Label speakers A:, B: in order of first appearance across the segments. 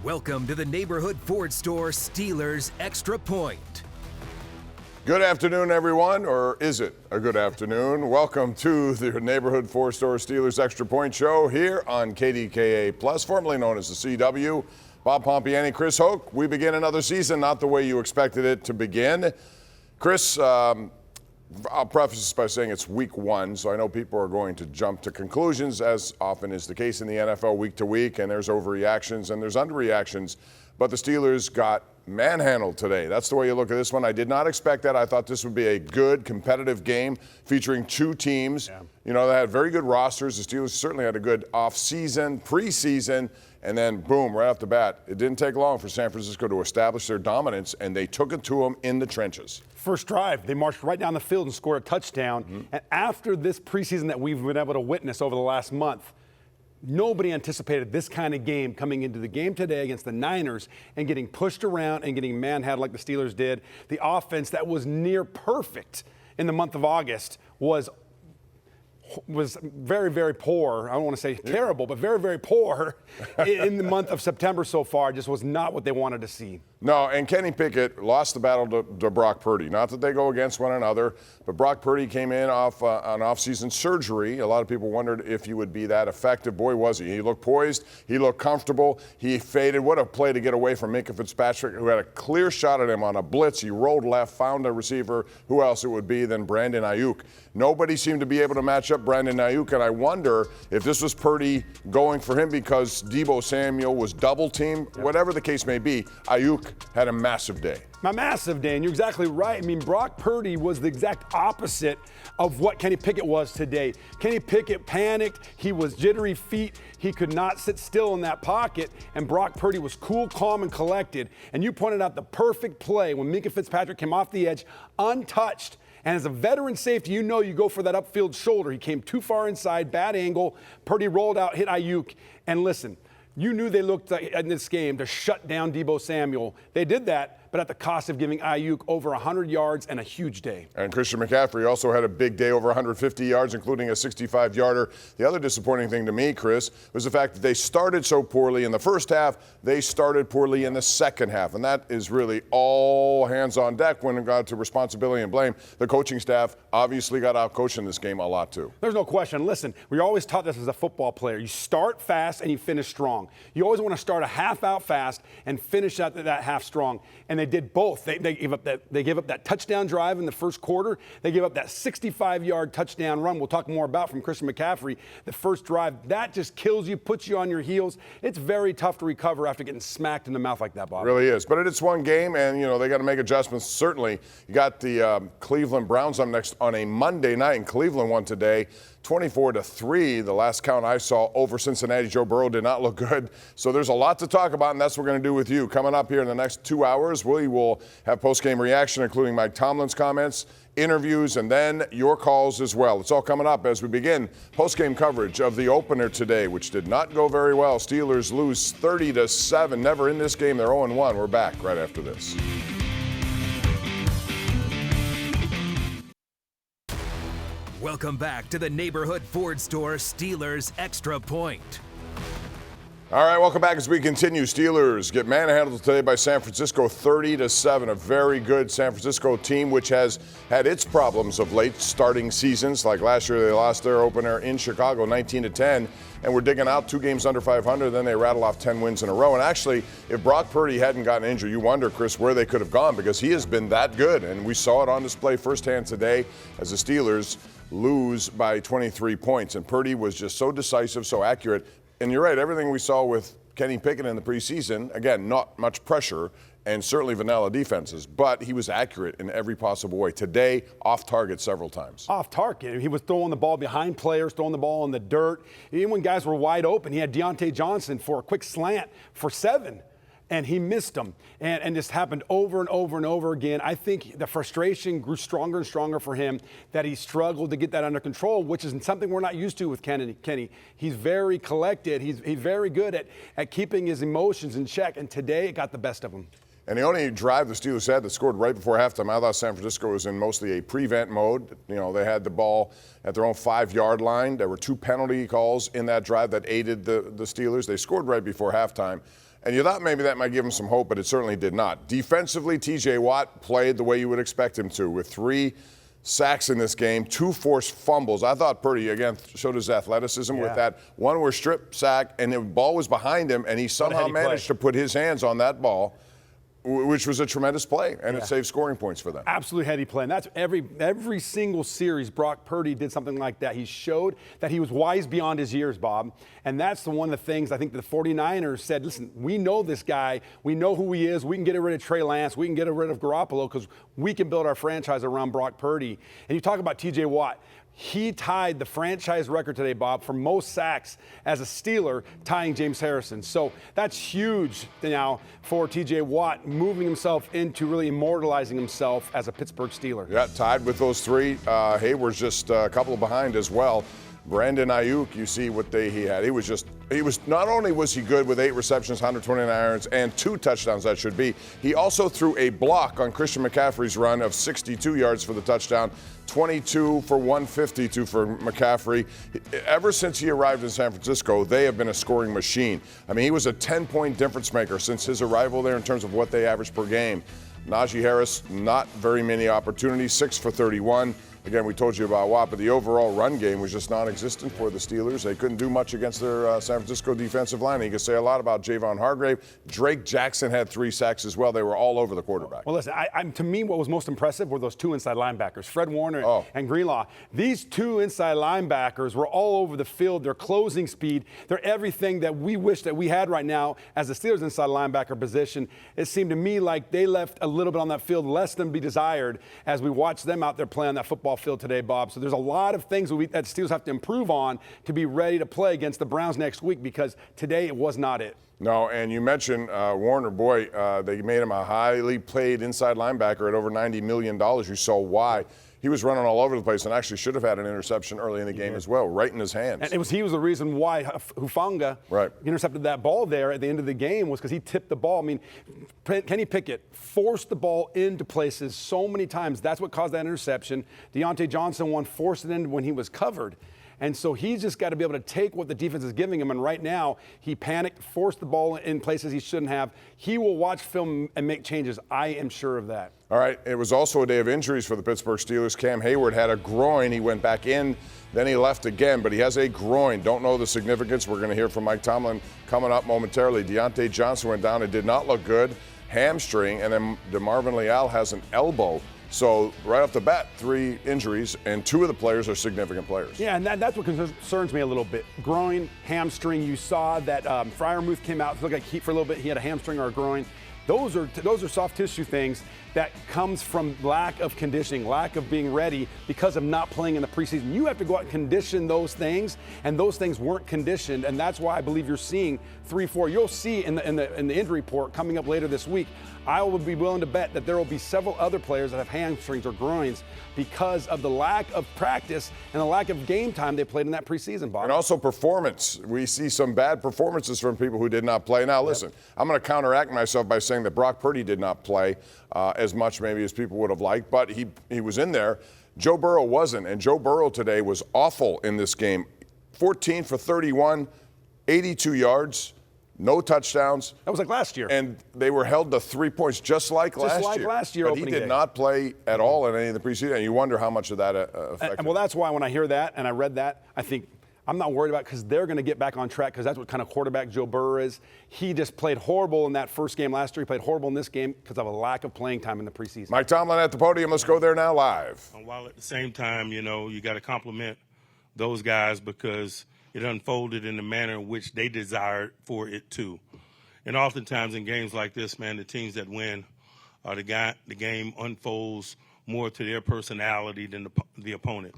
A: Welcome to the Neighborhood Ford Store Steelers Extra Point.
B: Good afternoon, everyone, or is it a good afternoon? Welcome to the Neighborhood Ford Store Steelers Extra Point show here on KDKA Plus, formerly known as the CW. Bob Pompeani, Chris Hoke. We begin another season, not the way you expected it to begin. Chris, I'll preface this by saying it's week one, so I know people are going to jump to conclusions, as often is the case in the NFL week to week, and there's overreactions and there's underreactions. But the Steelers got manhandled today. That's the way you look at this one. I did not expect that. I thought this would be a good, competitive game featuring two teams. Yeah. You know, they had very good rosters. The Steelers certainly had a good off-season, preseason, and then, boom, right off the bat. It didn't take long for San Francisco to establish their dominance, and they took it to them in the trenches.
C: First drive, they marched right down the field and scored a touchdown. Mm-hmm. And after this preseason that we've been able to witness over the last month, nobody anticipated this kind of game coming into the game today against the Niners and getting pushed around and getting manhandled like the Steelers did. The offense that was near perfect in the month of August was very, very poor. I don't want to say terrible, but very, very poor in the month of September so far. Just was not what they wanted to see.
B: No, and Kenny Pickett lost the battle to Brock Purdy. Not that they go against one another, but Brock Purdy came in off an off-season surgery. A lot of people wondered if he would be that effective. Boy, was he. He looked poised. He looked comfortable. He faded. What a play to get away from Minkah Fitzpatrick, who had a clear shot at him on a blitz. He rolled left, found a receiver. Who else it would be than Brandon Ayuk? Nobody seemed to be able to match up Brandon Ayuk, and I wonder if this was Purdy going for him because Deebo Samuel was double-teamed. Yep. Whatever the case may be, Ayuk had a massive day.
C: A massive day, and you're exactly right. I mean, Brock Purdy was the exact opposite of what Kenny Pickett was today. Kenny Pickett panicked. He was jittery feet. He could not sit still in that pocket, and Brock Purdy was cool, calm, and collected. And you pointed out the perfect play when Minkah Fitzpatrick came off the edge untouched. And as a veteran safety, you know you go for that upfield shoulder. He came too far inside, bad angle. Purdy rolled out, hit Ayuk. And listen, you knew they looked in this game to shut down Deebo Samuel. They did that, but at the cost of giving Ayuk over 100 yards and a huge day.
B: And Christian McCaffrey also had a big day, over 150 yards, including a 65-yarder. The other disappointing thing to me, Chris, was the fact that they started so poorly in the first half. They started poorly in the second half, and that is really all hands on deck when it got to responsibility and blame. The coaching staff obviously got out-coached in this game a lot, too.
C: There's no question. Listen, we always taught this as a football player. You start fast and you finish strong. You always want to start a half out fast and finish that half strong. And they did both. They gave up that touchdown drive in the first quarter. They gave up that 65-yard touchdown run we'll talk more about from Christian McCaffrey. The first drive, that just kills you, puts you on your heels. It's very tough to recover after getting smacked in the mouth like that, Bob.
B: It really is. But it's one game, and, you know, they got to make adjustments. Certainly, you got the Cleveland Browns up next on a Monday night, and Cleveland won today 24-3. The last count I saw over Cincinnati. Joe Burrow did not look good. So there's a lot to talk about, and that's what we're going to do with you. Coming up here in the next 2 hours, we will have post-game reaction, including Mike Tomlin's comments, interviews, and then your calls as well. It's all coming up as we begin post-game coverage of the opener today, which did not go very well. Steelers lose 30-7. Never in this game. They're 0-1. We're back right after this.
A: Welcome back to the Neighborhood Ford Store Steelers Extra Point.
B: All right, welcome back as we continue. Steelers get manhandled today by San Francisco 30-7. A very good San Francisco team, which has had its problems of late starting seasons. Like last year, they lost their opener in Chicago 19-10, and were digging out 2 games under 500. Then they rattle off 10 wins in a row. And actually, if Brock Purdy hadn't gotten injured, you wonder, Chris, where they could have gone, because he has been that good. And we saw it on display firsthand today as the Steelers lose by 23 points. And Purdy was just so decisive, so accurate. And you're right, everything we saw with Kenny Pickett in the preseason, again, not much pressure and certainly vanilla defenses, but he was accurate in every possible way. Today, off target several times.
C: Off target. He was throwing the ball behind players, throwing the ball in the dirt. Even when guys were wide open, he had Deontay Johnson for a quick slant for 7. And he missed them. And this happened over and over and over again. I think the frustration grew stronger and stronger for him, that he struggled to get that under control, which is something we're not used to with Kenny. He's very collected. He's very good at keeping his emotions in check. And today it got the best of him.
B: And the only drive the Steelers had that scored right before halftime, I thought San Francisco was in mostly a prevent mode. You know, they had the ball at their own 5-yard line. There were 2 penalty calls in that drive that aided the Steelers. They scored right before halftime. And you thought maybe that might give him some hope, but it certainly did not. Defensively, T.J. Watt played the way you would expect him to, with 3 sacks in this game, 2 forced fumbles. I thought Purdy, again, showed his athleticism with that. One was strip sack, and the ball was behind him, and he somehow managed to put his hands on that ball, which was a tremendous play, and it saved scoring points for them.
C: Absolute heady play, and that's every single series Brock Purdy did something like that. He showed that he was wise beyond his years, Bob, and that's one of the things I think the 49ers said, listen, we know this guy, we know who he is, we can get rid of Trey Lance, we can get rid of Garoppolo because we can build our franchise around Brock Purdy. And you talk about T.J. Watt. He tied the franchise record today, Bob, for most sacks as a Steeler, tying James Harrison. So that's huge now for T.J. Watt, moving himself into really immortalizing himself as a Pittsburgh Steeler.
B: Yeah, tied with those 3. Hayward's just a couple behind as well. Brandon Ayuk, you see what he had. He was not only was he good with 8 receptions, 129 yards, and 2 touchdowns, that should be, he also threw a block on Christian McCaffrey's run of 62 yards for the touchdown, 22 for 152 for McCaffrey. Ever since he arrived in San Francisco, they have been a scoring machine. I mean, he was a 10-point difference maker since his arrival there in terms of what they average per game. Najee Harris, not very many opportunities, 6 for 31. Again, we told you about Watt, but the overall run game was just non-existent for the Steelers. They couldn't do much against their San Francisco defensive line. You can say a lot about Javon Hargrave. Drake Jackson had 3 sacks as well. They were all over the quarterback.
C: Well, listen, to me, what was most impressive were those 2 inside linebackers, Fred Warner and Greenlaw. These 2 inside linebackers were all over the field. Their closing speed, they're everything that we wish that we had right now as the Steelers inside linebacker position. It seemed to me like they left a little bit on that field, less than be desired, as we watched them out there playing that football field today, Bob. So there's a lot of things that Steelers have to improve on to be ready to play against the Browns next week, because today it was not it.
B: No, and you mentioned Warner. Boy, they made him a highly paid inside linebacker at over $90 million. You saw why. He was running all over the place and actually should have had an interception early in the game as well, right in his hands.
C: And he was the reason why Hufanga intercepted that ball there at the end of the game, was because he tipped the ball. I mean, Kenny Pickett forced the ball into places so many times. That's what caused that interception. Deontay Johnson forced it in when he was covered. And so he's just got to be able to take what the defense is giving him. And right now, he panicked, forced the ball in places he shouldn't have. He will watch film and make changes. I am sure of that.
B: All right. It was also a day of injuries for the Pittsburgh Steelers. Cam Hayward had a groin. He went back in, then he left again, but he has a groin. Don't know the significance. We're going to hear from Mike Tomlin coming up momentarily. Deontay Johnson went down. It did not look good. Hamstring. And then DeMarvin Leal has an elbow. So right off the bat, 3 injuries, and 2 of the players are significant players.
C: Yeah, and that's what concerns me a little bit. Groin, hamstring. You saw that Freiermuth came out. It looked like for a little bit he had a hamstring or a groin. Those are soft tissue things that comes from lack of conditioning, lack of being ready because of not playing in the preseason. You have to go out and condition those things, and those things weren't conditioned, and that's why I believe you're seeing 3-4. You'll see in the injury report coming up later this week. I would be willing to bet that there will be several other players that have hamstrings or groins because of the lack of practice and the lack of game time they played in that preseason, Bob.
B: And also performance. We see some bad performances from people who did not play. Now, listen, I'm going to counteract myself by saying that Brock Purdy did not play as much maybe as people would have liked, but he was in there. Joe Burrow wasn't, and Joe Burrow today was awful in this game. 14 for 31, 82 yards. No touchdowns.
C: That was like last year.
B: And they were held to 3 points, just like last year. But he did not play at all in any of the preseason. And you wonder how much of that affected.
C: Well, that's why when I hear that and I read that, I think I'm not worried about it because they're going to get back on track because that's what kind of quarterback Joe Burrow is. He just played horrible in that first game last year. He played horrible in this game because of a lack of playing time in the preseason.
B: Mike Tomlin at the podium. Let's go there now live.
D: While at the same time, you got to compliment those guys because it unfolded in the manner in which they desired for it to. And oftentimes in games like this, man, the teams that win, the game unfolds more to their personality than the opponent.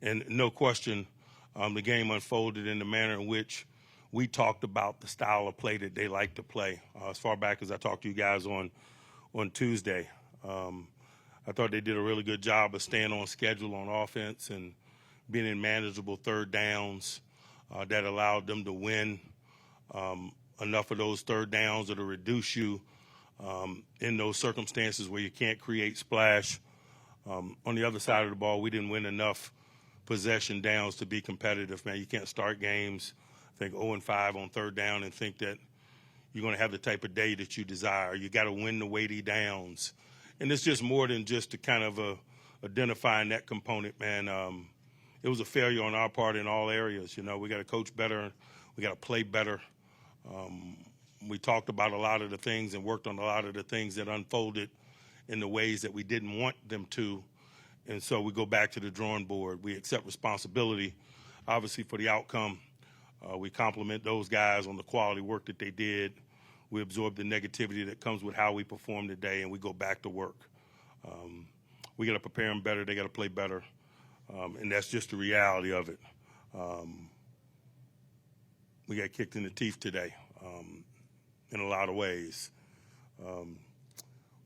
D: And no question, the game unfolded in the manner in which we talked about the style of play that they like to play. As far back as I talked to you guys on Tuesday, I thought they did a really good job of staying on schedule on offense and being in manageable third downs that allowed them to win enough of those third downs or to reduce you in those circumstances where you can't create splash. On the other side of the ball, we didn't win enough possession downs to be competitive, man. You can't start games, I think 0-5 on third down and think that, you're going to have the type of day that you desire. You got to win the weighty downs. And it's just more than just to kind of identifying that component, man. It was a failure on our part in all areas. We got to coach better. We got to play better. We talked about a lot of the things and worked on a lot of the things that unfolded in the ways that we didn't want them to. And so we go back to the drawing board. We accept responsibility, obviously, for the outcome. We compliment those guys on the quality work that they did. We absorb the negativity that comes with how we perform today, and we go back to work. We got to prepare them better. They got to play better. And that's just the reality of it. We got kicked in the teeth today in a lot of ways.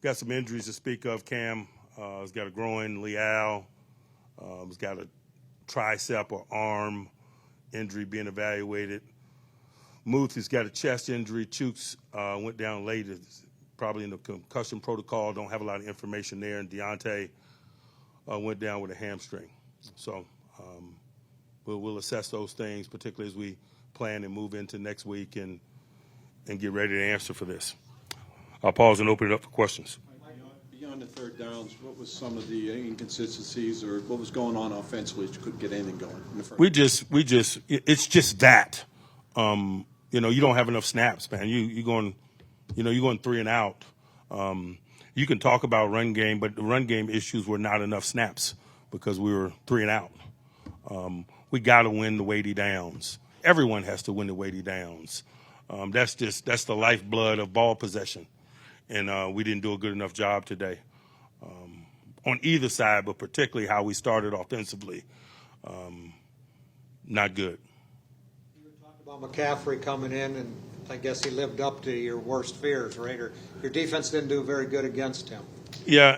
D: Got some injuries to speak of. Cam has got a groin. Leal has got a tricep or arm injury being evaluated. Muth has got a chest injury. Chooks went down late. It's probably in the concussion protocol. Don't have a lot of information there. And Deontay went down with a hamstring. So we'll assess those things, particularly as we plan and move into next week and get ready to answer for this. I'll pause and open it up for questions.
E: Beyond the third downs, what was some of the inconsistencies or what was going on offensively that you couldn't get anything going in the first?
D: It's just that. You don't have enough snaps, man. You're going 3 and out. You can talk about run game, but the run game issues were not enough snaps because we were 3 and out. We got to win the weighty downs. Everyone has to win the weighty downs. That's the lifeblood of ball possession. And we didn't do a good enough job today on either side, but particularly how we started offensively. Not good.
F: You were talking about McCaffrey coming in, and I guess he lived up to your worst fears, right? Or your defense didn't do very good against him.
D: Yeah,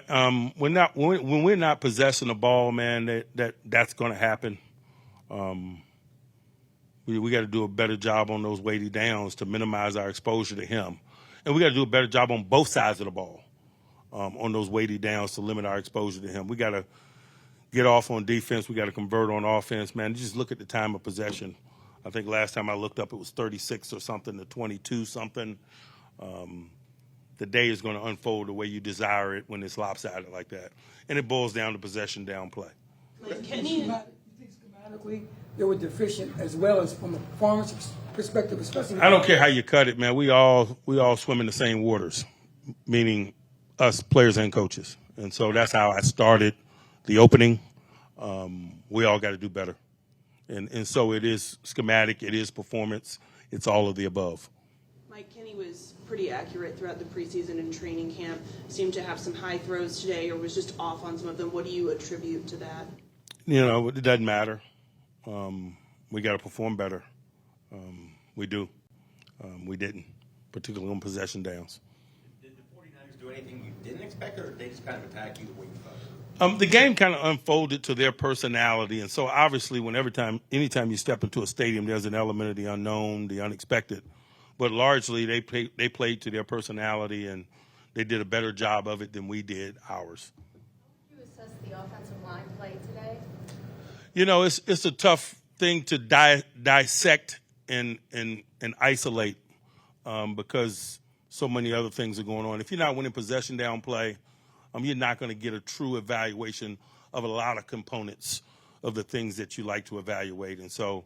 D: when we're not possessing the ball, man, that's going to happen. We got to do a better job on those weighty downs to minimize our exposure to him. And we got to do a better job on both sides of the ball on those weighty downs to limit our exposure to him. We got to get off on defense. We got to convert on offense, man. Just look at the time of possession. I think last time I looked up it was 36 or something to 22 something. The day is going to unfold the way you desire it when it's lopsided like that. And it boils down to possession down play.
G: Can you think schematically they were deficient as well as from a performance perspective, especially?
D: I don't care how you cut it, man. We all swim in the same waters, meaning us players and coaches. And so that's how I started the opening. We all got to do better. And so it is schematic, it is performance, it's all of the above.
H: Mike, Kenny was pretty accurate throughout the preseason and training camp. Seemed to have some high throws today or was just off on some of them. What do you attribute to that?
D: It doesn't matter. We got to perform better. We do. We didn't, particularly on possession downs.
I: Did the 49ers do anything you didn't expect, or did they just kind of attack you the way you thought?
D: The game kind of unfolded to their personality, and so obviously, anytime you step into a stadium, there's an element of the unknown, the unexpected. But largely, they played to their personality, and they did a better job of it than we did ours.
J: How would you assess the offensive line play today?
D: It's a tough thing to dissect and isolate because so many other things are going on. If you're not winning possession down play, you're not going to get a true evaluation of a lot of components of the things that you like to evaluate. And so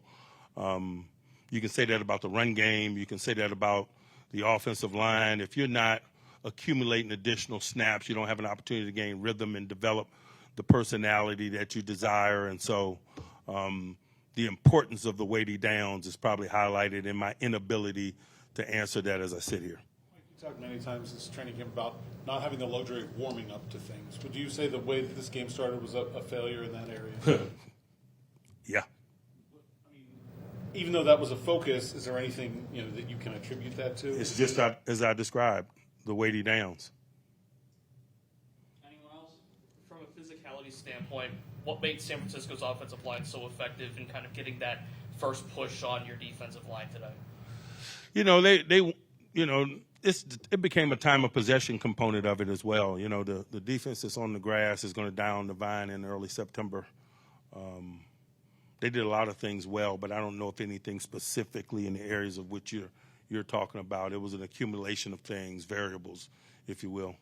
D: you can say that about the run game. You can say that about the offensive line. If you're not accumulating additional snaps, you don't have an opportunity to gain rhythm and develop the personality that you desire. And so the importance of the weighty downs is probably highlighted in my inability to answer that as I sit here.
K: You talked many times this training camp about not having the luxury of warming up to things. Would you say the way that this game started was a failure in that area?
D: Yeah.
K: Even though that was a focus, is there anything that you can attribute that to?
D: It's just as I described, the weighty downs.
L: Anyone else? From a physicality standpoint, what made San Francisco's offensive line so effective in kind of getting that first push on your defensive line today? It became a time of possession component of it as well. The defense that's on the grass is going to die on the vine in early September. They did a lot of things well, but I don't know if anything specifically in the areas of which
D: you're talking about. It was an accumulation of things, variables, if you will.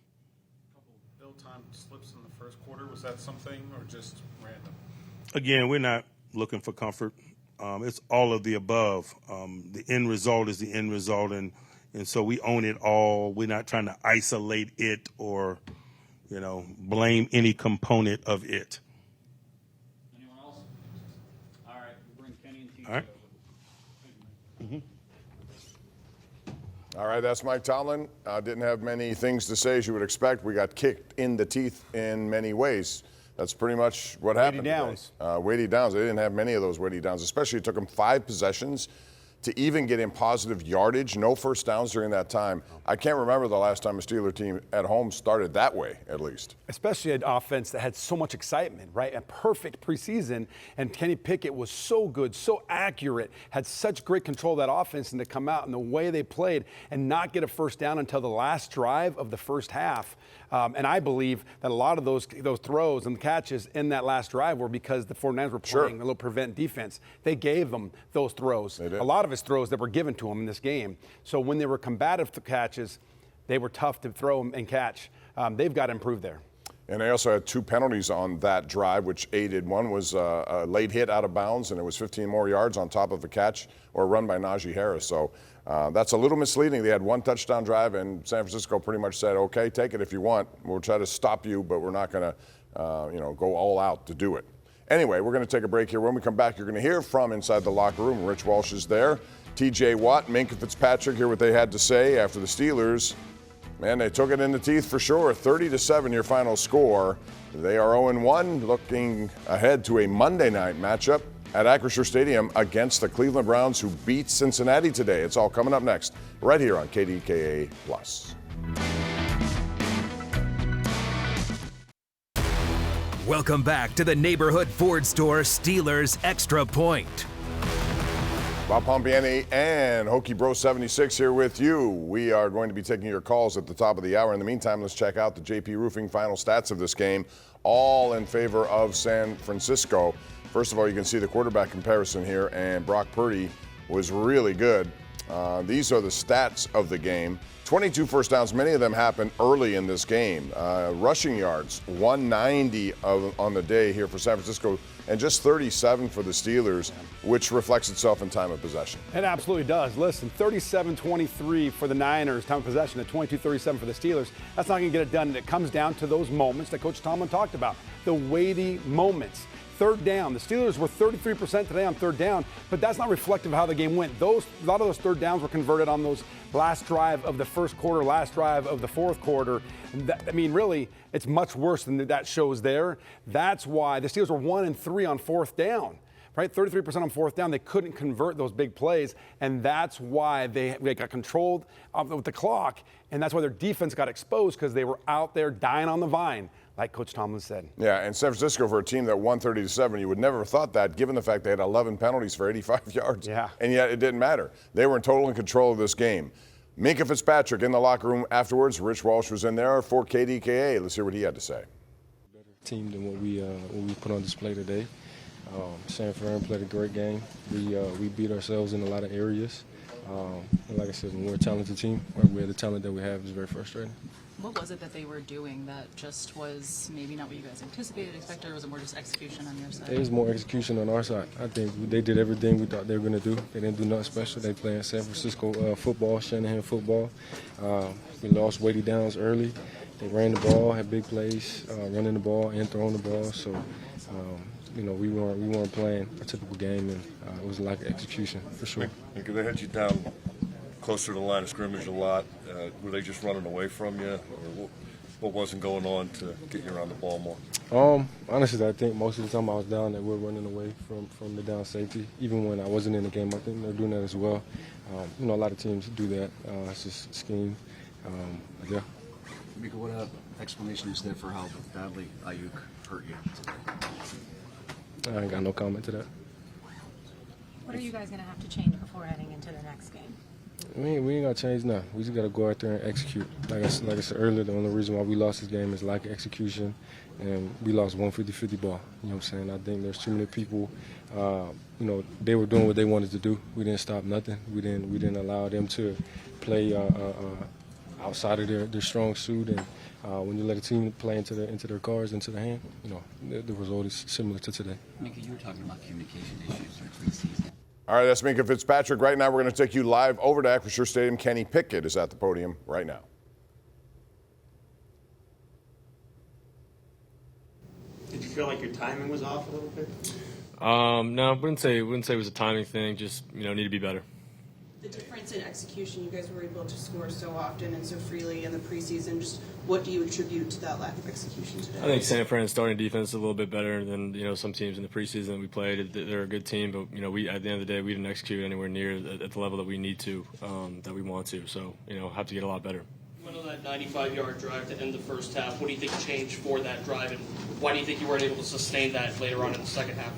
K: Ill-timed slips in the first quarter, was that something or just random?
D: Again, we're not looking for comfort. It's all of the above. The end result is the end result, and so we own it all. We're not trying to isolate it or, blame any component of it.
M: Anyone else? All right, we'll bring Kenny and TJ
D: All right.
M: over.
B: All right, that's Mike Tomlin. Didn't have many things to say, as you would expect. We got kicked in the teeth in many ways. That's pretty much what happened. Weighty downs. They didn't have many of those weighty downs, especially it took them 5 possessions to even get in positive yardage. No first downs during that time. I can't remember the last time a Steeler team at home started that way, at least.
C: Especially an offense that had so much excitement, right? A perfect preseason, and Kenny Pickett was so good, so accurate, had such great control of that offense, and to come out and the way they played and not get a first down until the last drive of the first half. And I believe that a lot of those throws and catches in that last drive were because the 49ers were playing a little prevent defense. They gave them those throws.
B: They did.
C: A lot of his throws that were given to him in this game. So when they were combative catches, they were tough to throw and catch. They've got to improve there.
B: And they also had 2 penalties on that drive, which aided. One was a late hit out of bounds, and it was 15 more yards on top of a catch or a run by Najee Harris. So that's a little misleading. They had 1 touchdown drive, and San Francisco pretty much said, okay, take it if you want. We'll try to stop you, but we're not going to go all out to do it. Anyway, we're going to take a break here. When we come back, you're going to hear from inside the locker room. Rich Walsh is there. TJ Watt, Minkah Fitzpatrick, hear what they had to say after the Steelers. Man, they took it in the teeth for sure. 30-7 your final score. They are 0-1, looking ahead to a Monday night matchup at Acrisure Stadium against the Cleveland Browns, who beat Cincinnati today. It's all coming up next, right here on KDKA Plus.
A: Welcome back to the Neighborhood Ford Store Steelers Extra Point.
B: Bob Pompeani and Hoke Bro 76 here with you. We are going to be taking your calls at the top of the hour. In the meantime, let's check out the JP Roofing final stats of this game, all in favor of San Francisco. First of all, you can see the quarterback comparison here, and Brock Purdy was really good. These are the stats of the game. 22 first downs, many of them happened early in this game. Rushing yards, 190 on the day here for San Francisco, and just 37 for the Steelers, which reflects itself in time of possession.
C: It absolutely does. Listen, 37-23 for the Niners, time of possession, and 22-37 for the Steelers. That's not going to get it done, and it comes down to those moments that Coach Tomlin talked about, the weighty moments. Third down. The Steelers were 33% today on third down, but that's not reflective of how the game went. A lot of those third downs were converted on those last drive of the first quarter, last drive of the fourth quarter. Really, it's much worse than that shows there. That's why the Steelers were 1-3 on fourth down. Right, 33% on fourth down. They couldn't convert those big plays, and that's why they got controlled with the clock, and that's why their defense got exposed, because they were out there dying on the vine, like Coach Tomlin said.
B: Yeah, and San Francisco, for a team that won 30-7, you would never have thought that, given the fact they had 11 penalties for 85 yards.
C: Yeah.
B: And yet it didn't matter. They were in total control of this game. Minkah Fitzpatrick in the locker room afterwards. Rich Walsh was in there for KDKA. Let's hear what he had to say.
N: Better team than what we put on display today. San Fran played a great game. We beat ourselves in a lot of areas. And like I said, when we're a talented team, or we have the talent that we have, is very frustrating.
O: What was it that they were doing that just was maybe not what you guys anticipated, expected, or was it more just execution on your side?
N: It was more execution on our side. I think they did everything we thought they were going to do. They didn't do nothing special. They playing San Francisco football, Shanahan football. We lost weighty downs early. They ran the ball, had big plays, running the ball and throwing the ball. So, we weren't playing a typical game, and it was a lack of execution for sure.
P: Minkah, they had you down closer to the line of scrimmage a lot. Were they just running away from you, or what wasn't going on to get you around the ball more?
N: Honestly, I think most of the time I was down, they were running away from the down safety. Even when I wasn't in the game, I think they're doing that as well. A lot of teams do that. It's just a scheme. Yeah.
Q: Minkah, what explanation is there for how badly Ayuk hurt you today?
N: I ain't got no comment to that.
J: What are you guys going to have to change before heading into the next game?
N: We ain't got to change nothing. We just got to go out there and execute. Like I said earlier, the only reason why we lost this game is lack of execution, and we lost 150-50 ball. You know what I'm saying? I think there's too many people, they were doing what they wanted to do. We didn't stop nothing. We didn't allow them to play outside of their strong suit. And when you let a team play into their cards, into their hand, the result is similar to today.
Q: Minkah, you were talking about communication issues during preseason.
B: All right, that's Minkah Fitzpatrick. Right now, we're going to take you live over to Acrisure Stadium. Kenny Pickett is at the podium right now.
I: Did you feel like your timing was off a little bit?
R: No, I wouldn't say it was a timing thing. Just need to be better.
H: The difference in execution, you guys were able to score so often and so freely in the preseason. Just what do you attribute to that lack of execution today?
R: I think San Fran's starting defense is a little bit better than some teams in the preseason that we played. They're a good team, but we at the end of the day we didn't execute anywhere near at the level that we need to, that we want to. So have to get a lot better.
L: Went on that 95-yard drive to end the first half. What do you think changed for that drive, and why do you think you weren't able to sustain that later on in the second half?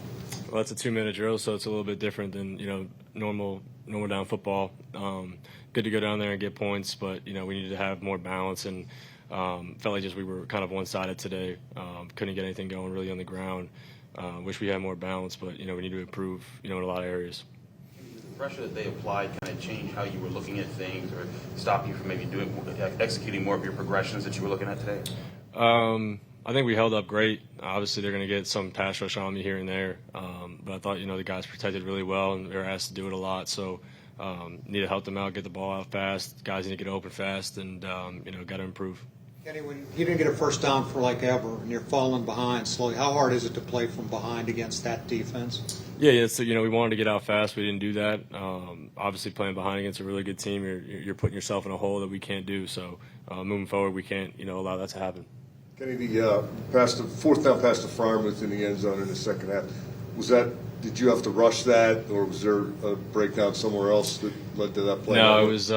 R: Well, it's a 2-minute drill, so it's a little bit different than normal down football. Good to go down there and get points, but we needed to have more balance, and felt like just we were kind of one-sided today. Couldn't get anything going really on the ground. Wish we had more balance, but we need to improve in a lot of areas.
I: Did the pressure that they applied kind of change how you were looking at things, or stop you from maybe executing more of your progressions that you were looking at today?
R: I think we held up great. Obviously, they're going to get some pass rush on me here and there, but I thought the guys protected really well, and they were asked to do it a lot. So need to help them out, get the ball out fast. Guys need to get open fast, and got to improve.
F: Kenny, when you didn't get a first down for like ever, and you're falling behind slowly, how hard is it to play from behind against that defense?
R: Yeah. So we wanted to get out fast. We didn't do that. Obviously, playing behind against a really good team, you're putting yourself in a hole that we can't do. So moving forward, we can't allow that to happen.
P: Kenny, the fourth down pass to Freiermuth in the end zone in the second half, did you have to rush that, or was there a breakdown somewhere else that led to that play?
R: No, it was,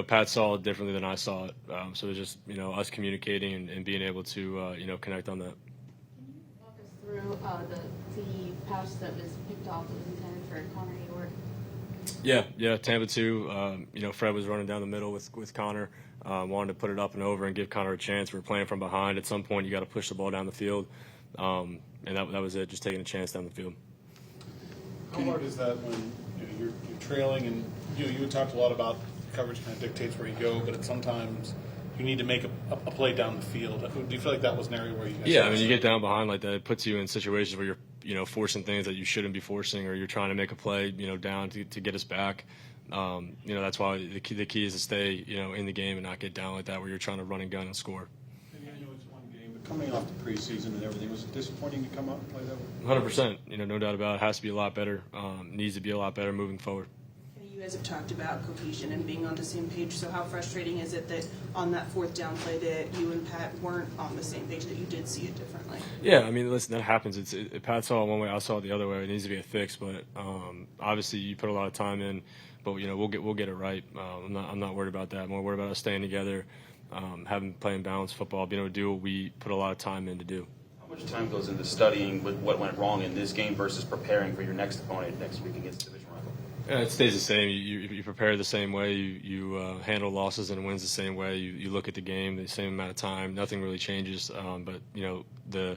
R: Pat saw it differently than I saw it. So it was just, us communicating and being able to, connect on that.
J: Can you walk us through the pass that was picked off that was intended for Connor York?
R: Yeah, Tampa 2. Fred was running down the middle with Connor. Wanted to put it up and over and give Connor a chance. We were playing from behind. At some point, you got to push the ball down the field, and that was it. Just taking a chance down the field.
K: How hard is that when you're trailing, and you had talked a lot about coverage kind of dictates where you go, but sometimes you need to make a play down the field. Do you feel like that was an area where you guys?
R: Yeah, you get down behind like that, it puts you in situations where you're forcing things that you shouldn't be forcing, or you're trying to make a play down to get us back. That's why the key is to stay in the game and not get down like that where you're trying to run and gun and score.
E: I know it's one game, but coming off the preseason and everything, was it disappointing to come out and play that way?
R: 100%. No doubt about it. Has to be a lot better. Needs to be a lot better moving forward.
H: You guys have talked about cohesion and being on the same page. So how frustrating is it that on that fourth down play that you and Pat weren't on the same page, that you did see it differently?
R: Yeah, listen, that happens. Pat saw it one way, I saw it the other way. It needs to be a fix, but obviously you put a lot of time in. But we'll get it right. I'm not worried about that. I'm more worried about us staying together, playing balanced football, being able to do what we put a lot of time in to do.
I: How much time goes into studying what went wrong in this game versus preparing for your next opponent next week against division rival?
R: Yeah, it stays the same. You prepare the same way. You handle losses and wins the same way. You look at the game the same amount of time. Nothing really changes. But the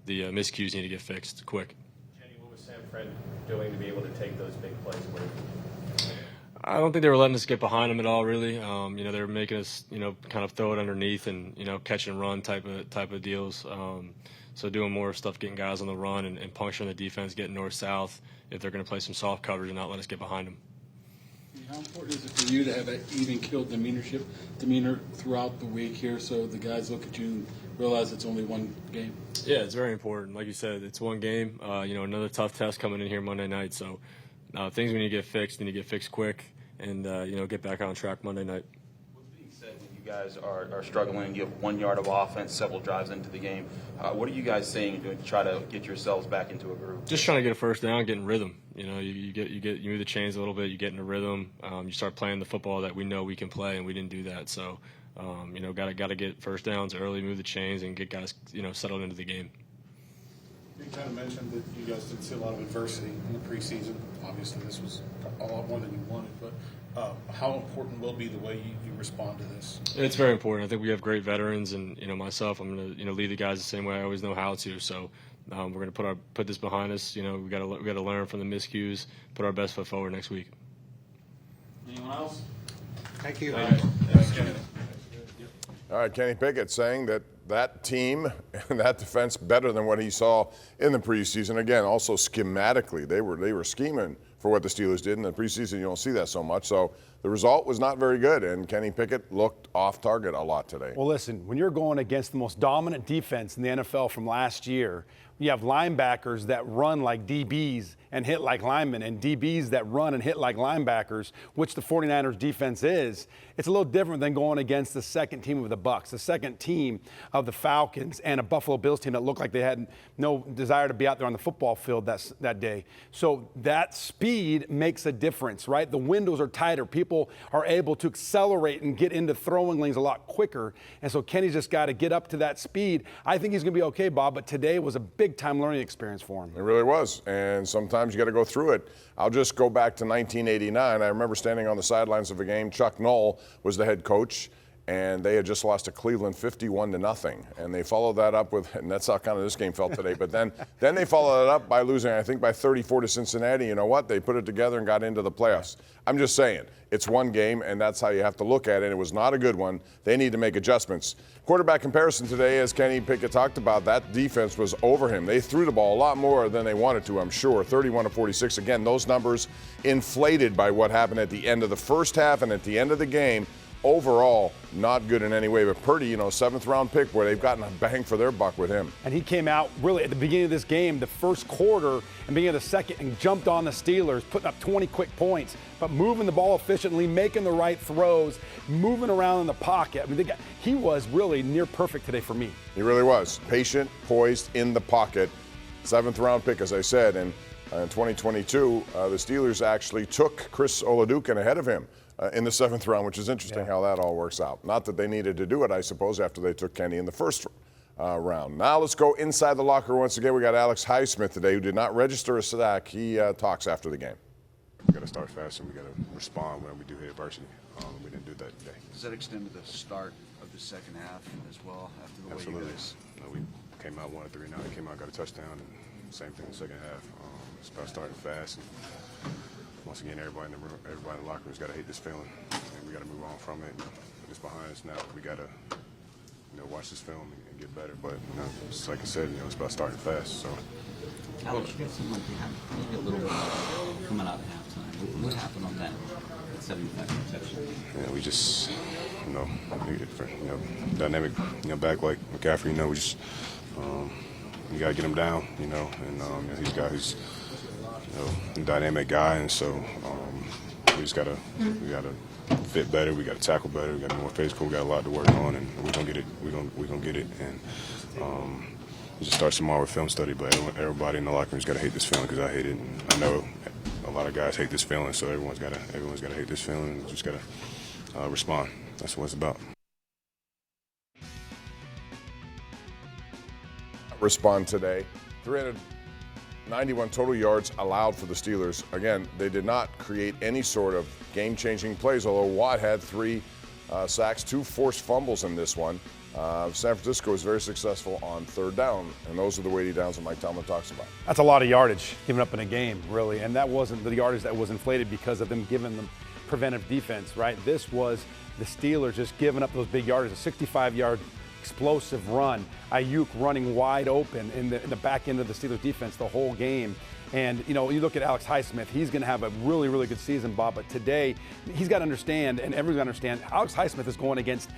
R: miscues need to get fixed quick.
S: Kenny, what was Sam Fred doing to be able to take those big plays away?
R: I don't think they were letting us get behind them at all, really. They were making us, kind of throw it underneath and, catch and run type of deals. So doing more stuff, getting guys on the run and puncturing the defense, getting north-south if they're going to play some soft coverage and not let us get behind them.
K: How important is it for you to have an even-keeled demeanor throughout the week here so the guys look at you and realize it's only one game?
R: Yeah, it's very important. Like you said, it's one game. Another tough test coming in here Monday night. So things we need to get fixed, quick, and get back on track Monday night.
I: What's being said when you guys are struggling? You have 1 yard of offense, several drives into the game. What are you guys saying and doing to try to get yourselves back into a groove?
R: Just trying to get a first down, get in rhythm. You move the chains a little bit, you get in a rhythm. You start playing the football that we know we can play, and we didn't do that. So, got to get first downs early, move the chains, and get guys settled into the game.
K: You kind of mentioned that you guys didn't see a lot of adversity in the preseason. Obviously, this was a lot more than you wanted, but how important will be the way you respond to this? It's
R: very important. I think we have great veterans, and myself, I'm going to lead the guys the same way I always know how to. So we're going to put this behind us. We got to learn from the miscues, put our best foot forward next week.
M: Anyone else?
F: Thank you.
K: Thanks, Kenny.
B: All right, Kenny Pickett saying that team and that defense better than what he saw in the preseason. Again, also schematically, they were scheming for what the Steelers did in the preseason. You don't see that so much. So the result was not very good, and Kenny Pickett looked off target a lot today.
C: Well, listen, when you're going against the most dominant defense in the NFL from last year, you have linebackers that run like DBs and hit like linemen, and DBs that run and hit like linebackers, which the 49ers defense is. It's a little different than going against the second team of the Bucs, the second team of the Falcons, and a Buffalo Bills team that looked like they had no desire to be out there on the football field that day. So that speed makes a difference, right? The windows are tighter. People are able to accelerate and get into throwing lanes a lot quicker. And so Kenny's just got to get up to that speed. I think he's going to be okay, Bob, but today was a big-time learning experience for him.
B: It really was, and sometimes you got to go through it. I'll just go back to 1989. I remember standing on the sidelines of a game. Chuck Noll was the head coach, and they had just lost to Cleveland 51-0. And they followed that up with, and that's how kind of this game felt today, but then they followed it up by losing, I think, by 34 to Cincinnati. You know what? They put it together and got into the playoffs. I'm just saying, it's one game, and that's how you have to look at it. It was not a good one. They need to make adjustments. Quarterback comparison today, as Kenny Pickett talked about, that defense was over him. They threw the ball a lot more than they wanted to, I'm sure. 31-46. Again, those numbers inflated by what happened at the end of the first half and at the end of the game. Overall, not good in any way. But Purdy, seventh-round pick, boy, they've gotten a bang for their buck with him.
C: And he came out really at the beginning of this game, the first quarter and beginning of the second, and jumped on the Steelers, putting up 20 quick points, but moving the ball efficiently, making the right throws, moving around in the pocket. I mean, he was really near perfect today for me.
B: He really was. Patient, poised, in the pocket. Seventh-round pick, as I said. And in 2022, the Steelers actually took Chris Oladokun ahead of him in the seventh round, which is interesting how that all works out. Not that they needed to do it, I suppose, after they took Kenny in the first round. Now let's go inside the locker room once again. We got Alex Highsmith today, who did not register a sack. He talks after the game.
T: We got to start fast and we got to respond when we do hit adversity. We didn't do that today.
Q: Does that extend to the start of the second half as well? After the
T: Absolutely.
Q: way you guys?
T: We came out 1-3 now. They came out, got a touchdown, and same thing in the second half. It's about starting fast. And once again, everybody in the locker room's got to hate this feeling, and we got to move on from it. It's behind us now. We got to, watch this film and get better. But just like I said, it's about starting fast. So.
Q: Alex, you guys seem like you had maybe a little coming out of halftime. What happened on that 75 reception?
T: Yeah, we just, dynamic, back like McCaffrey. We just, you got to get him down, and he's got his. A dynamic guy, and so we gotta fit better. We gotta tackle better. We got to be more physical. We got a lot to work on, and we're gonna get it. We're gonna get it. And we just start tomorrow with film study. But everybody in the locker room's gotta hate this feeling because I hate it. And I know a lot of guys hate this feeling, so everyone's gotta hate this feeling. And just gotta respond. That's what it's about.
B: Respond today. 391 total yards allowed for the Steelers. Again, they did not create any sort of game-changing plays, although Watt had 3 sacks, 2 forced fumbles in this one. San Francisco was very successful on third down, and those are the weighty downs that Mike Tomlin talks about.
C: That's a lot of yardage given up in a game, really, and that wasn't the yardage that was inflated because of them giving them preventive defense, right? This was the Steelers just giving up those big yardage, a 65-yard explosive run. Ayuk running wide open in the back end of the Steelers defense the whole game. And, you look at Alex Highsmith, he's going to have a really, really good season, Bob. But today, he's got to understand, and everyone's got to understand, Alex Highsmith is going against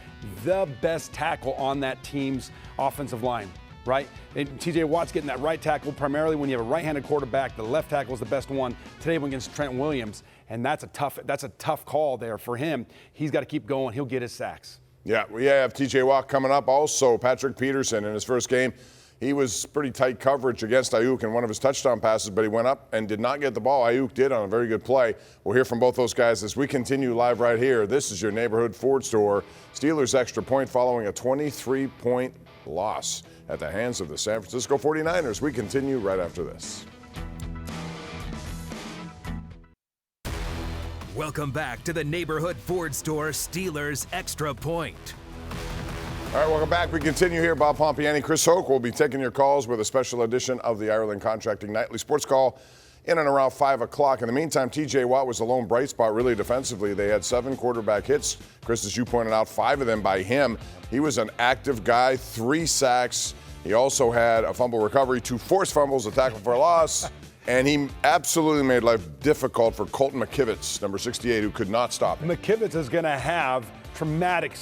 C: the best tackle on that team's offensive line, right? And T.J. Watt's getting that right tackle primarily when you have a right-handed quarterback. The left tackle is the best one. Today went against Trent Williams, and that's a tough call there for him. He's got to keep going. He'll get his sacks.
B: Yeah, we have T.J. Watt coming up. Also, Patrick Peterson in his first game. He was pretty tight coverage against Ayuk in one of his touchdown passes, but he went up and did not get the ball. Ayuk did on a very good play. We'll hear from both those guys as we continue live right here. This is your neighborhood Ford store. Steelers extra point following a 23-point loss at the hands of the San Francisco 49ers. We continue right after this.
A: Welcome back to the Neighborhood Ford Store Steelers Extra Point.
B: All right, welcome back. We continue here. Bob Pompeani, Chris Hoke will be taking your calls with a special edition of the Ireland Contracting Nightly Sports Call in and around 5 o'clock. In the meantime, T.J. Watt was the lone bright spot really defensively. They had 7 quarterback hits. Chris, as you pointed out, 5 of them by him. He was an active guy, 3 sacks. He also had a fumble recovery, 2 forced fumbles, a tackle for a loss. And he absolutely made life difficult for Colton McKivitz, number 68, who could not stop him.
C: McKivitz is going to have traumatic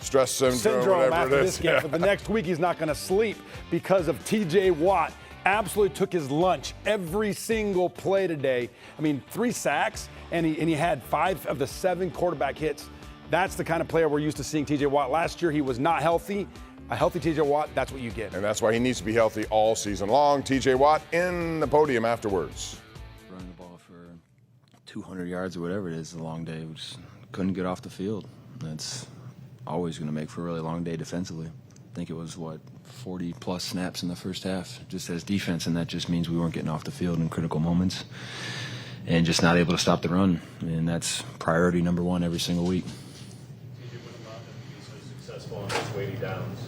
B: stress syndrome
C: after this game. For the next week, he's not going to sleep because of T.J. Watt. Absolutely took his lunch every single play today. I mean, 3 sacks, and he had 5 of the 7 quarterback hits. That's the kind of player we're used to seeing T.J. Watt. Last year, he was not healthy. A healthy T.J. Watt, that's what you get.
B: And that's why he needs to be healthy all season long. T.J. Watt in the podium afterwards.
U: Running the ball for 200 yards or whatever it is, a long day. We just couldn't get off the field. That's always going to make for a really long day defensively. I think it was, 40-plus snaps in the first half, just as defense, and that just means we weren't getting off the field in critical moments and just not able to stop the run. And that's priority number 1 every single week.
S: TJ, what allowed them to be so successful on those weighty downs?